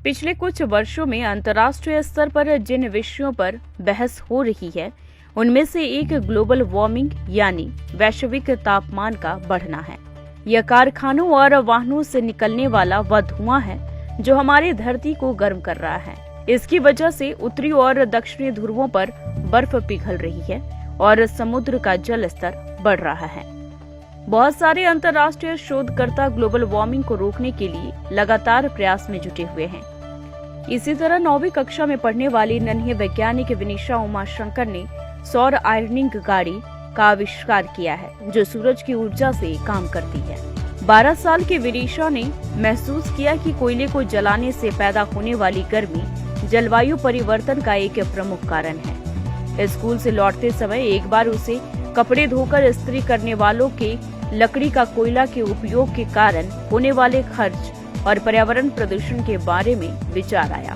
पिछले कुछ वर्षों में अंतर्राष्ट्रीय स्तर पर जिन विषयों पर बहस हो रही है उनमें से एक ग्लोबल वार्मिंग यानी वैश्विक तापमान का बढ़ना है। यह कारखानों और वाहनों से निकलने वाला वह धुआं है जो हमारी धरती को गर्म कर रहा है। इसकी वजह से उत्तरी और दक्षिणी ध्रुवों पर बर्फ पिघल रही है और समुद्र का जल स्तर बढ़ रहा है। बहुत सारे अंतर्राष्ट्रीय शोधकर्ता ग्लोबल वार्मिंग को रोकने के लिए लगातार प्रयास में जुटे हुए हैं। इसी तरह 9वीं कक्षा में पढ़ने वाली नन्ही वैज्ञानिक विनीशा उमाशंकर ने सौर आयरनिंग गाड़ी का आविष्कार किया है जो सूरज की ऊर्जा से काम करती है। 12 साल की विनीशा ने महसूस किया कि कोयले को जलाने से पैदा होने वाली गर्मी जलवायु परिवर्तन का एक प्रमुख कारण है। स्कूल से लौटते समय एक बार उसे कपड़े धोकर इस्त्री करने वालों के लकड़ी का कोयला के उपयोग के कारण होने वाले खर्च और पर्यावरण प्रदूषण के बारे में विचार आया।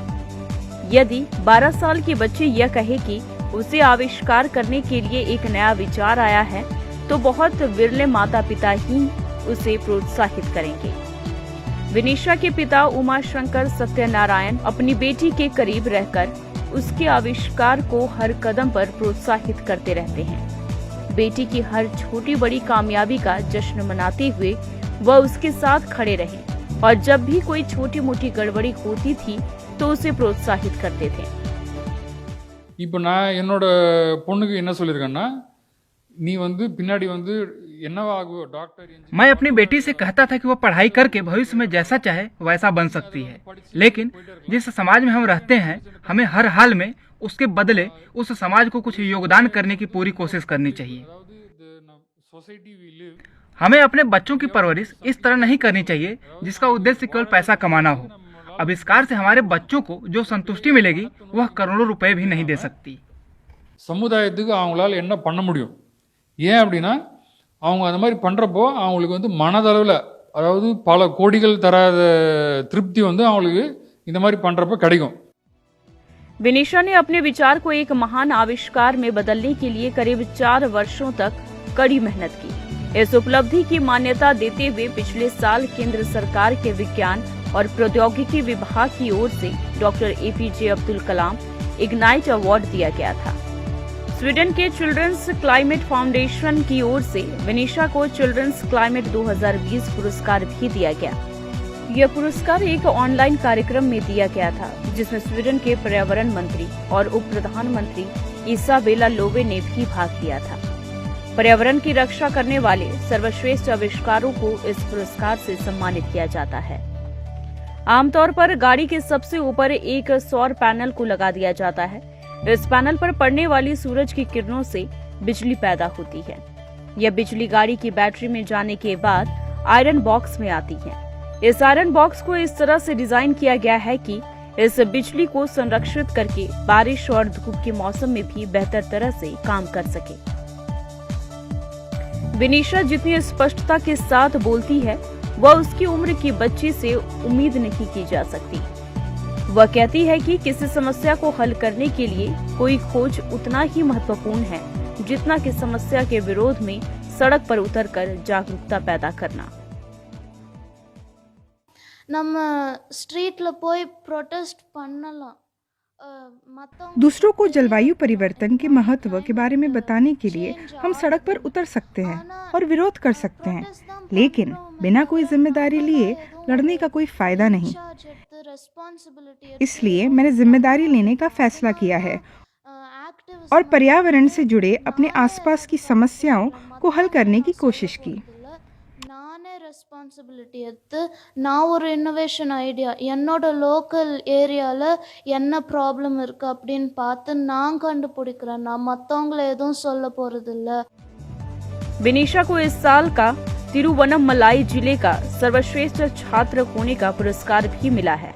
यदि 12 साल की बच्ची यह कहे कि उसे आविष्कार करने के लिए एक नया विचार आया है तो बहुत विरले माता पिता ही उसे प्रोत्साहित करेंगे। विनीशा के पिता उमाशंकर सत्यनारायण अपनी बेटी के करीब रहकर उसके आविष्कार को हर कदम पर प्रोत्साहित करते रहते हैं। बेटी की हर छोटी बड़ी कामयाबी का जश्न मनाते हुए वह उसके साथ खड़े रहे और जब भी कोई छोटी मोटी गड़बड़ी होती थी तो उसे प्रोत्साहित करते थे। இப்போ நான் என்னோட பொண்ணுக்கு என்ன சொல்லியிருக்கேன்னா நீ வந்து பின்னாடி வந்து என்னவாகுவோ डॉक्टर इंजीनियर। मैं अपनी बेटी से कहता था कि वो पढ़ाई करके भविष्य में जैसा चाहे वैसा बन सकती है, लेकिन जिस समाज में हम रहते हैं हमें हर हाल में उसके बदले उस समाज को कुछ योगदान करने की पूरी कोशिश करनी चाहिए। हमें अपने बच्चों की परवरिश इस तरह नहीं करनी चाहिए जिसका उद्देश्य केवल पैसा कमाना हो। आविष्कार से हमारे बच्चों को जो संतुष्टि मिलेगी वह करोड़ों रुपए भी नहीं दे सकती। சமுதாயத்துக்கு அவங்களால என்ன பண்ண முடியும்? ஏன் அப்படின்னா அவங்க அந்த மாதிரி பண்றப்போ அவங்களுக்கு வந்து மனதளவில் அதாவது பல கோடிகள் தராத திருப்தி வந்து அவங்களுக்கு இந்த மாதிரி பண்றப்போ கிடைக்கும்। विनीशा ने अपने विचार को एक महान आविष्कार में बदलने के लिए करीब 4 वर्षों तक कड़ी मेहनत की। इस उपलब्धि की मान्यता देते हुए पिछले साल केंद्र सरकार के विज्ञान और प्रौद्योगिकी विभाग की ओर से doctor APJ Abdul Kalam ignite award दिया गया था। स्वीडन के चिल्ड्रंस क्लाइमेट फाउंडेशन की ओर से विनीशा को चिल्ड्रंस क्लाइमेट 2020 पुरस्कार भी दिया गया। यह पुरस्कार एक ऑनलाइन कार्यक्रम में दिया गया था जिसमें स्वीडन के पर्यावरण मंत्री और उप प्रधानमंत्री इसाबेला लोवे ने भी भाग लिया था। पर्यावरण की रक्षा करने वाले सर्वश्रेष्ठ आविष्कारों को इस पुरस्कार से सम्मानित किया जाता है। आमतौर पर गाड़ी के सबसे ऊपर एक सौर पैनल को लगा दिया जाता है। इस पैनल पर पड़ने वाली सूरज की किरणों से बिजली पैदा होती है। यह बिजली गाड़ी की बैटरी में जाने के बाद आयरन बॉक्स में आती है। इस आयरन बॉक्स को इस तरह से डिजाइन किया गया है कि इस बिजली को संरक्षित करके बारिश और धूप के मौसम में भी बेहतर तरह से काम कर सके। विनीशा जितनी स्पष्टता के साथ बोलती है वह उसकी उम्र की बच्ची से उम्मीद नहीं की जा सकती। वह कहती है कि किसी समस्या को हल करने के लिए कोई खोज उतना ही महत्वपूर्ण है जितना कि समस्या के विरोध में सड़क पर उतरकर जागरूकता पैदा करना। நம்ம ஸ்ட்ரீட்ல போய் ப்ரொटेस्ट பண்ணலாம்। दूसरों को जलवायु परिवर्तन के महत्व के बारे में बताने के लिए हम सड़क पर उतर सकते हैं और विरोध कर सकते हैं, लेकिन बिना कोई जिम्मेदारी लिए लड़ने का कोई फायदा नहीं। इसलिए मैंने जिम्मेदारी लेने का फैसला किया है और पर्यावरण से जुड़े अपने आसपास की समस्याओं को हल करने की कोशिश की। ரெஸ்பான்சிபிலிட்டி எடுத்து நான் ஒரு இன்னோவேஷன் ஐடியா என்னோட லோக்கல் ஏரியாவில் என்ன ப்ராப்ளம் இருக்குது அப்படின்னு பார்த்து நான் கண்டுபிடிக்கிறேன்। நான் மற்றவங்களை எதுவும் சொல்ல போகிறதில்ல। विनीशा को इस साल का तिरुवन्नमलाई जिले का सर्वश्रेष्ठ छात्र होने का पुरस्कार भी मिला है।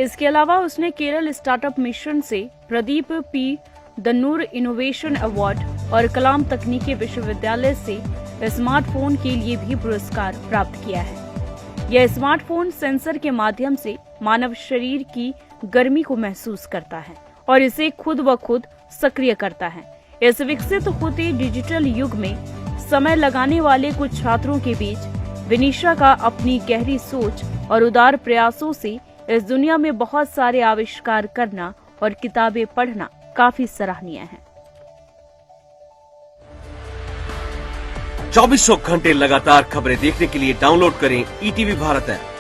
इसके अलावा उसने केरल स्टार्टअप मिशन से प्रदीप P दन्नूर इनोवेशन अवार्ड और कलाम तकनीकी विश्वविद्यालय से स्मार्टफोन के लिए भी पुरस्कार प्राप्त किया है। यह स्मार्टफोन सेंसर के माध्यम से मानव शरीर की गर्मी को महसूस करता है और इसे खुद ब खुद सक्रिय करता है। इस विकसित होते डिजिटल युग में समय लगाने वाले कुछ छात्रों के बीच विनीशा का अपनी गहरी सोच और उदार प्रयासों से इस दुनिया में बहुत सारे आविष्कार करना और किताबें पढ़ना काफी सराहनीय है। 2400 घंटे लगातार खबरें देखने के लिए डाउनलोड करें ईटीवी भारत ऐप।